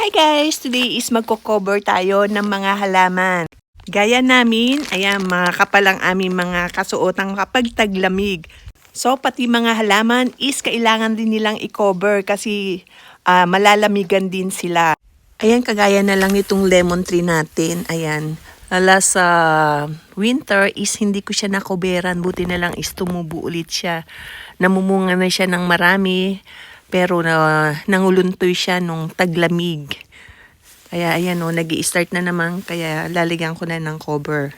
Hi guys! Today is magko-cover tayo ng mga halaman. Gaya namin, ayan, mga kapal ang aming mga kasuotang kapag taglamig. So, pati mga halaman is kailangan din nilang i-cover kasi malalamigan din sila. Ayan, kagaya na lang nitong lemon tree natin. Ayan, last winter is hindi ko siya nakoberan. Buti na lang is tumubo ulit siya. Namumunga na siya ng marami. Pero nanguluntoy siya nung taglamig. Kaya ayan o, nag-i-start na naman. Kaya lalagyan ko na ng cover.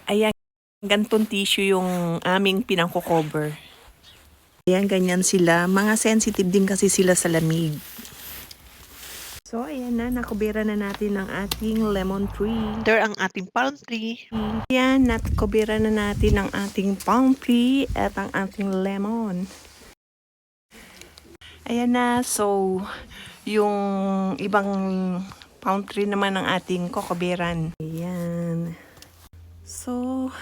Ayan, gantong tissue yung aming pinangko-cover. Ayan, ganyan sila. Mga sensitive din kasi sila sa lamig. So, ayan na. Nakubera na natin ang ating lemon tree. There ang ating palm tree. Ayan, nakubera na natin ang ating palm tree at ang ating lemon. Ayan na. So, yung ibang palm tree naman ng ating kokoberan. Ayan. So,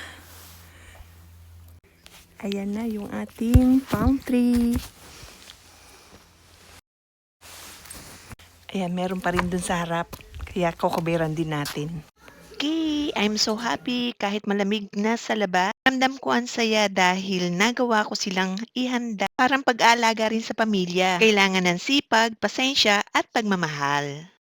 ayan na yung ating palm tree. Ayan, meron pa rin dun sa harap. Kaya kokoberan din natin. Okay, I'm so happy kahit malamig na sa labas. Ramdam ko ang saya dahil nagawa ko silang ihanda. Parang pag-aalaga rin sa pamilya. Kailangan ng sipag, pasensya at pagmamahal.